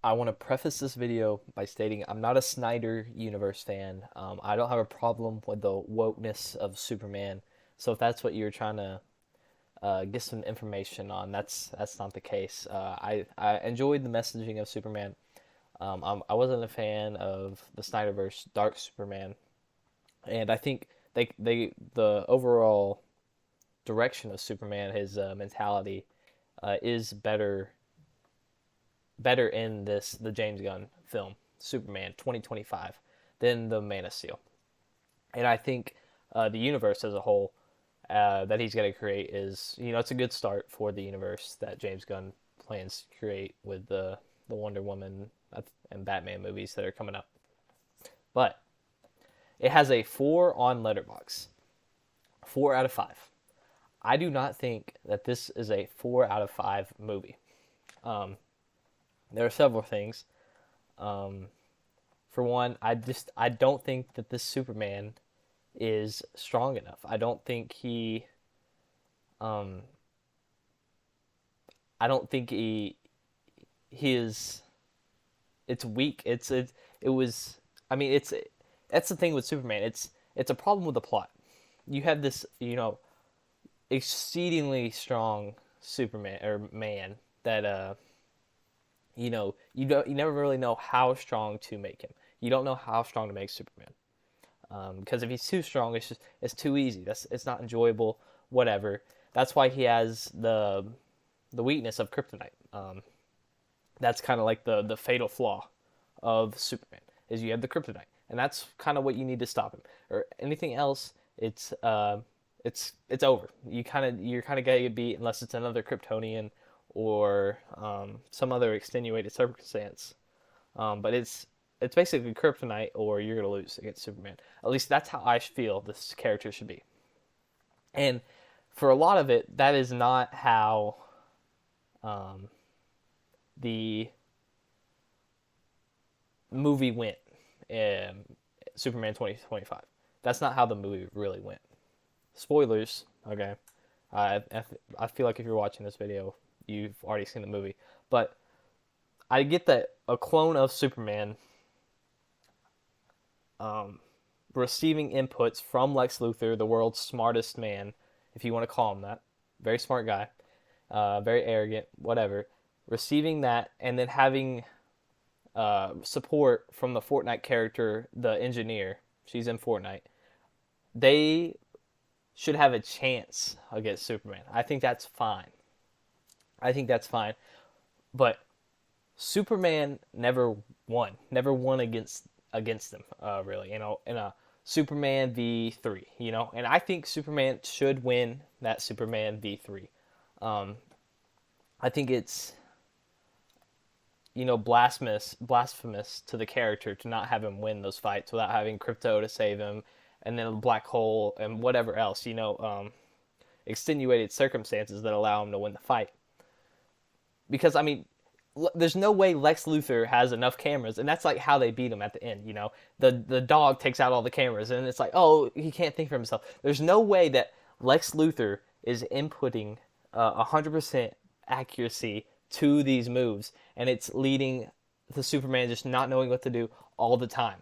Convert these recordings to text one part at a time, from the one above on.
I want to preface this video by stating I'm not a Snyder Universe fan. I don't have a problem with the wokeness of Superman. So if that's what you're trying to get some information on, that's not the case. I enjoyed the messaging of Superman. I wasn't a fan of the Snyderverse Dark Superman, and I think the overall direction of Superman, his mentality, is better in the James Gunn film Superman 2025 than the Man of Steel. And I think the universe as a whole that he's going to create is, it's a good start for the universe that James Gunn plans to create with the Wonder Woman and Batman movies that are coming up. But it has a 4 on Letterboxd, 4 out of 5. I do not think that this is a 4 out of 5 movie. There are several things. For one, I don't think that this Superman is strong enough. I don't think um he is. It's weak. It was. I mean, that's the thing with Superman. It's a problem with the plot. You have this, exceedingly strong Superman or man that you never really know how strong to make him. You don't know how strong to make Superman. Because if he's too strong, it's too easy. It's not enjoyable. Whatever. That's why he has the weakness of kryptonite. That's kind of like the fatal flaw of Superman is you have the kryptonite, and that's kind of what you need to stop him. Or anything else, it's over. You're kind of gonna get beat unless it's another Kryptonian or some other extenuated circumstance. But it's basically kryptonite, or you're gonna lose against Superman. At least that's how I feel this character should be. And for a lot of it, that is not how um, the movie went in Superman 2025. That's not how the movie really went. Spoilers, okay? I feel like if you're watching this video, you've already seen the movie. But I get that a clone of Superman receiving inputs from Lex Luthor, the world's smartest man, if you want to call him that, very smart guy, very arrogant, whatever, receiving that and then having support from the Fortnite character, the engineer. She's in Fortnite. They should have a chance against Superman. I think that's fine. I think that's fine. But Superman never won. Never won against them, really. In a Superman v3, And I think Superman should win that Superman v3. I think it's blasphemous to the character to not have him win those fights without having Crypto to save him, and then a black hole and whatever else, extenuated circumstances that allow him to win the fight. Because I mean, there's no way Lex Luthor has enough cameras, and that's like how they beat him at the end. The dog takes out all the cameras, and it's like, oh, he can't think for himself. There's no way that Lex Luthor is inputting 100% accuracy to these moves, and it's leading to Superman just not knowing what to do all the time.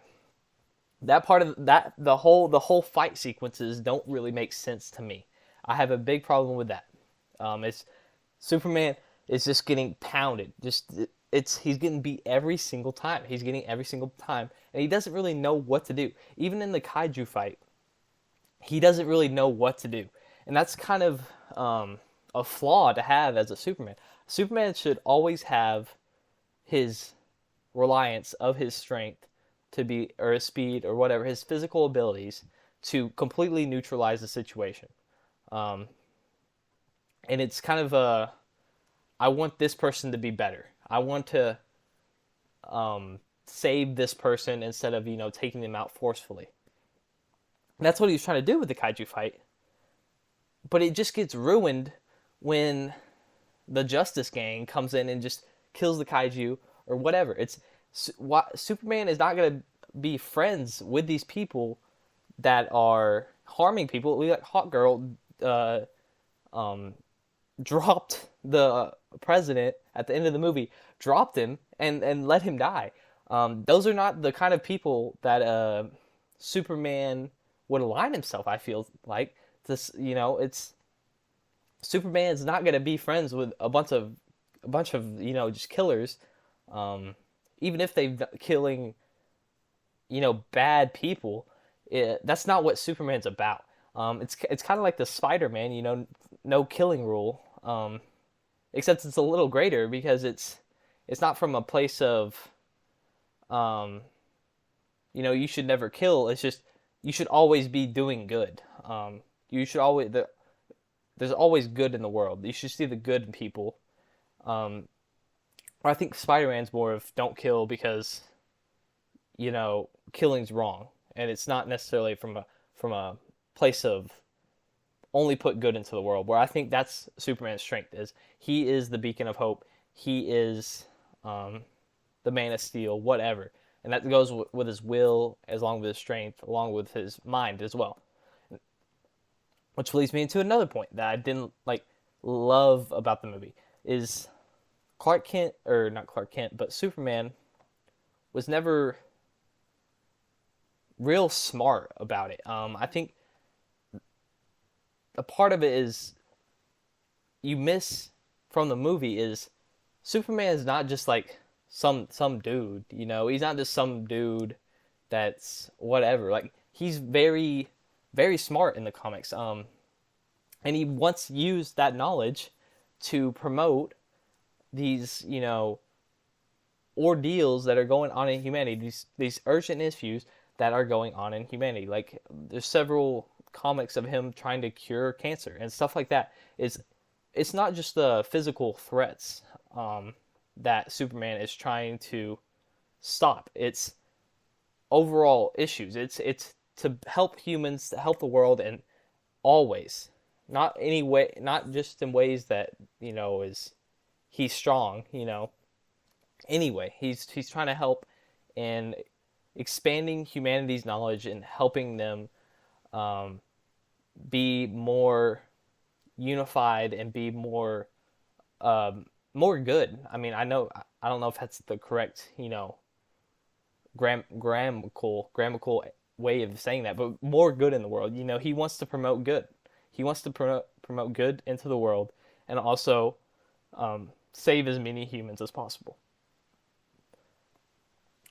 That part of that the whole fight sequences don't really make sense to me. I have a big problem with that. It's Superman is just getting pounded. He's getting beat every single time. He's getting every single time, and he doesn't really know what to do. Even in the kaiju fight, he doesn't really know what to do, and that's kind of a flaw to have as a Superman. Superman should always have his reliance of his strength or his speed or whatever, his physical abilities to completely neutralize the situation. And it's kind of I want this person to be better. I want to save this person instead of, taking them out forcefully. And that's what he was trying to do with the kaiju fight. But it just gets ruined when the Justice Gang comes in and just kills the kaiju or whatever. Superman is not going to be friends with these people that are harming people. We got Hawkgirl dropped the president at the end of the movie, dropped him, and let him die. Those are not the kind of people that Superman would align himself. I feel like this, it's Superman's not gonna be friends with a bunch of just killers, um, even if they've killing bad people. That's not what Superman's about. It's kind of like the Spider-Man, no killing rule. Except it's a little greater because it's not from a place of um, you should never kill. It's just you should always be doing good. You should always there's always good in the world. You should see the good in people. Um, I think Spider-Man's more of don't kill because killing's wrong, and it's not necessarily from a place of only put good into the world. Where I think that's Superman's strength is he is the beacon of hope. He is um, the Man of Steel, whatever, and that goes with his will, as long with his strength, along with his mind as well. Which leads me into another point that I didn't love about the movie is Clark Kent, or not Clark Kent, but Superman was never real smart about it. I think a part of it is you miss from the movie is Superman is not just like some dude, he's not just some dude that's whatever. Like he's very very smart in the comics. And he once used that knowledge to promote these, ordeals that are going on in humanity, these urgent issues that are going on in humanity. Like there's several comics of him trying to cure cancer and stuff like that. It's not just the physical threats that Superman is trying to stop. It's overall issues. It's to help humans, to help the world, and always, not any way, not just in ways that is he's strong. Anyway, he's trying to help in expanding humanity's knowledge and helping them um, be more unified and be more good. I mean, I don't know if that's the correct grammatical way of saying that, but more good in the world. He wants to promote good. He wants to promote good into the world, and also save as many humans as possible.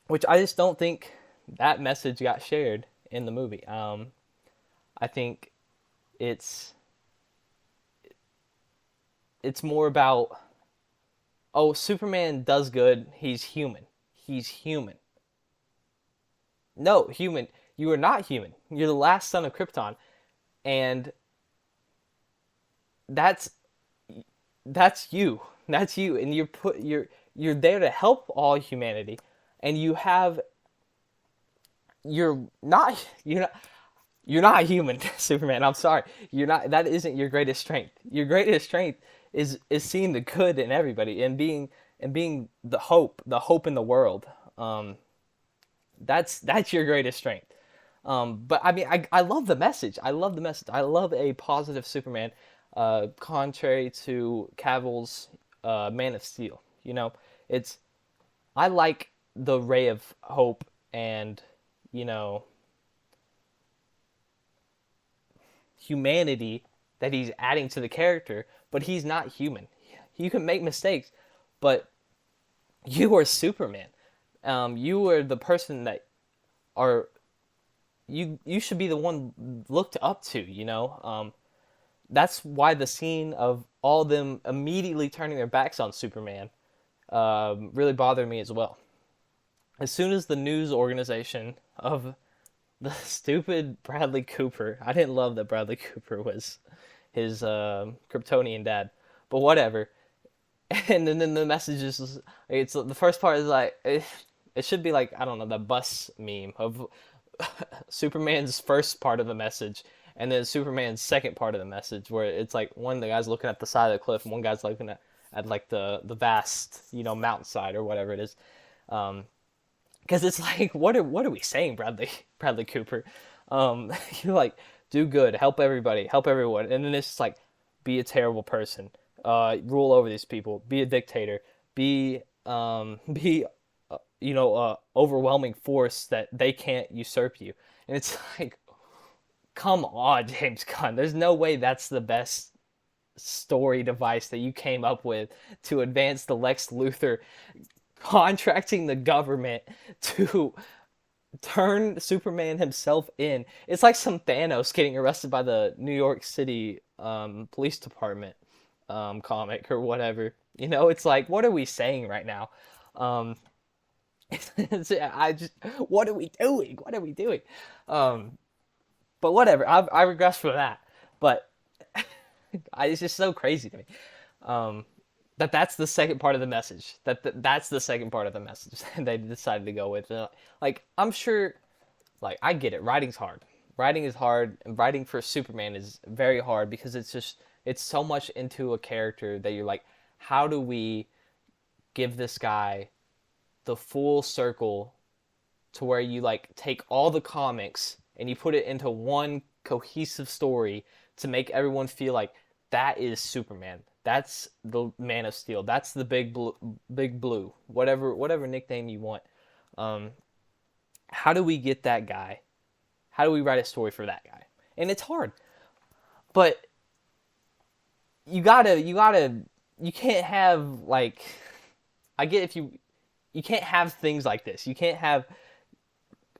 Which I just don't think that message got shared in the movie. I think it's it's more about, oh, Superman does good. He's human. He's human. No, human. You are not human. You're the last son of Krypton, and that's that's you. That's you, and you're there to help all humanity, and you're not human, Superman. I'm sorry. You're not. That isn't your greatest strength. Your greatest strength is seeing the good in everybody and being the hope in the world. That's your greatest strength. But I mean, I love the message. I love the message. I love a positive Superman, contrary to Cavill's Man of Steel. It's I like the ray of hope and you know humanity that he's adding to the character, but he's not human. You can make mistakes, but you are Superman. You are the person that are you should be the one looked up to. That's why the scene of all them immediately turning their backs on Superman really bothered me as well. As soon as the news organization of the stupid Bradley Cooper, I didn't love that Bradley Cooper was his Kryptonian dad, but whatever. And then the message is, it's the first part is like, it should be like, I don't know, the bus meme of Superman's first part of the message and then Superman's second part of the message, where it's like the guy's looking at the side of the cliff and one guy's looking at like the vast mountainside or whatever it is. Because it's like, what are we saying, Bradley Cooper? You're like, do good, help everybody, help everyone, and then it's just like, be a terrible person, rule over these people, be a dictator, be be overwhelming force that they can't usurp you. And it's like, come on, James Gunn. There's no way that's the best story device that you came up with to advance the Lex Luthor contracting the government to turn Superman himself in. It's like some Thanos getting arrested by the New York City police department comic or whatever. It's like, what are we saying right now? Um, I just, what are we doing? What are we doing? Um, but whatever. I regress from that. But it's just so crazy to me. Um, that's the second part of the message. That's the second part of the message they decided to go with. Like, I'm sure, like, I get it. Writing's hard. Writing is hard, and writing for Superman is very hard because it's so much into a character that you're like, how do we give this guy the full circle to where you like take all the comics and you put it into one cohesive story to make everyone feel like that is Superman. That's the Man of Steel. That's the big blue, whatever nickname you want. Um, how do we get that guy? How do we write a story for that guy? And it's hard, but you can't have like, I get if you can't have things like this. You can't have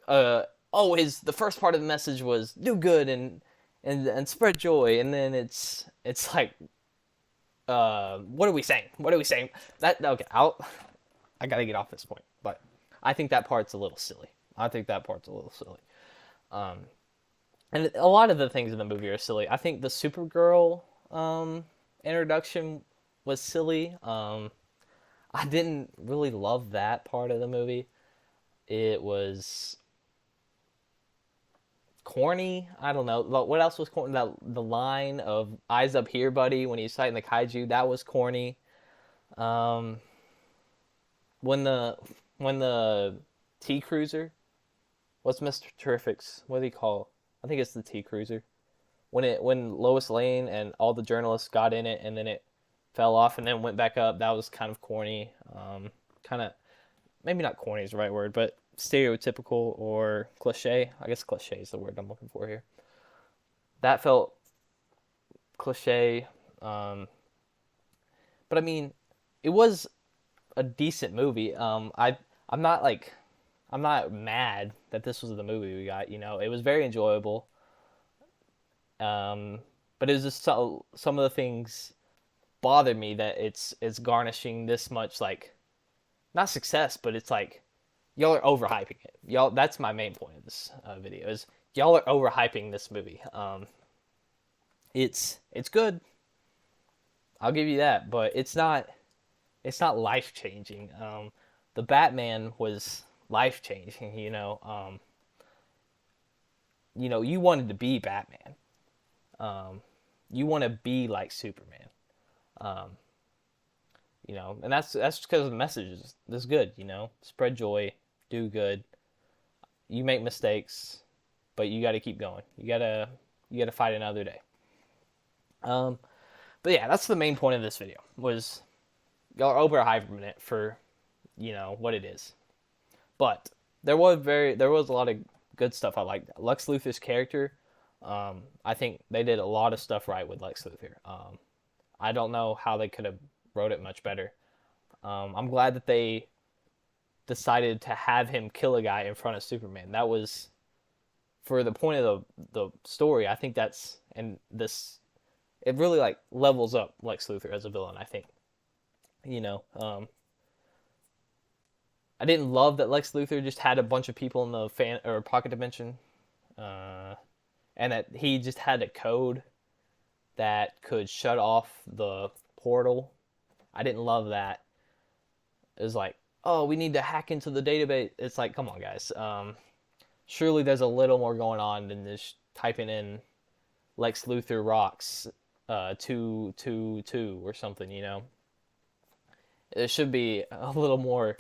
his the first part of the message was do good and spread joy, and then it's like, what are we saying? What are we saying? That okay? I gotta get off this point, but I think that part's a little silly. Um, and a lot of the things in the movie are silly. I think the Supergirl introduction was silly. I didn't really love that part of the movie. It was corny. I don't know. What else was corny? The line of "Eyes up here, buddy" when he's fighting the kaiju, that was corny. Um, when the T Cruiser, what's Mr. Terrific's? What do you call? I think it's the T Cruiser. When Lois Lane and all the journalists got in it and then it fell off and then went back up, that was kind of corny. Kind of, maybe not corny is the right word, but stereotypical or cliche. I guess cliche is the word I'm looking for here. That felt cliche. But I mean, it was a decent movie. I'm not mad that this was the movie we got. It was very enjoyable. But it was just some of the things bothered me that it's garnishing this much, like, not success, but it's like y'all are overhyping it. Y'all, that's my main point of this video is y'all are overhyping this movie. It's good. I'll give you that, but it's not life changing. The Batman was life changing. You wanted to be Batman. You want to be like Superman. Um, and that's just because the message is good. Spread joy, do good. You make mistakes, but you got to keep going. You gotta fight another day. Um, but yeah, that's the main point of this video was y'all are overhyping it for what it is. But there was a lot of good stuff I liked. Lex Luthor's character. I think they did a lot of stuff right with Lex Luthor. I don't know how they could have wrote it much better. I'm glad that they decided to have him kill a guy in front of Superman. That was for the point of the story. I think it really like levels up Lex Luthor as a villain. I think, I didn't love that Lex Luthor just had a bunch of people in the fan or pocket dimension, and that he just had a code that could shut off the portal. I didn't love that. It was like, oh, we need to hack into the database. It's like, come on, guys. Surely there's a little more going on than just typing in Lex Luthor rocks 222 or something. There should be a little more.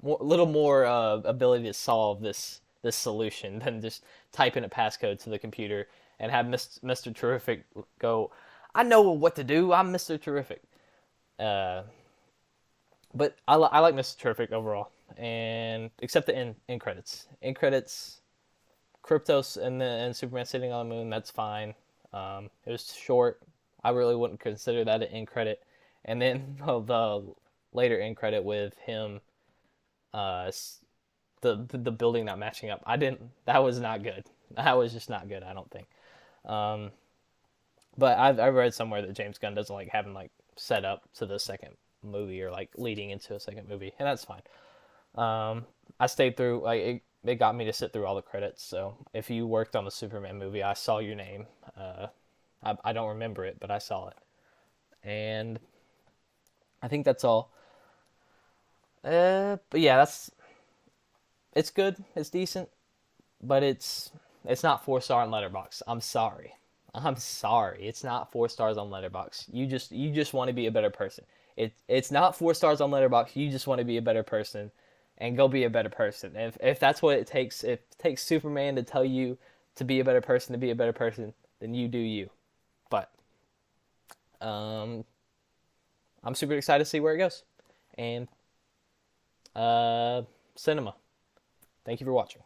Little more ability to solve this solution than just typing a passcode to the computer and have Mr. Terrific go, I know what to do. I'm Mr. Terrific. Uh, but I like Mr. Terrific overall, and except the end credits. End credits, Kryptos and Superman sitting on the moon. That's fine. It was short. I really wouldn't consider that an end credit. And then the later end credit with him, uh, the building not matching up. I didn't. That was not good. That was just not good. I don't think. Um, but I read somewhere that James Gunn doesn't like having like set up to the second movie or like leading into a second movie, and that's fine. I stayed through. Like it got me to sit through all the credits. So if you worked on the Superman movie, I saw your name. I don't remember it, but I saw it, and I think that's all. But yeah, it's good. It's decent, but it's not 4 star on Letterbox. I'm sorry. I'm sorry. It's not 4 stars on Letterbox. You just want to be a better person. It's not 4 stars on Letterbox. You just want to be a better person, and go be a better person. If that's what it takes, if it takes Superman to tell you to be a better person, to be a better person, then you do you. But um, I'm super excited to see where it goes. And uh, cinema. Thank you for watching.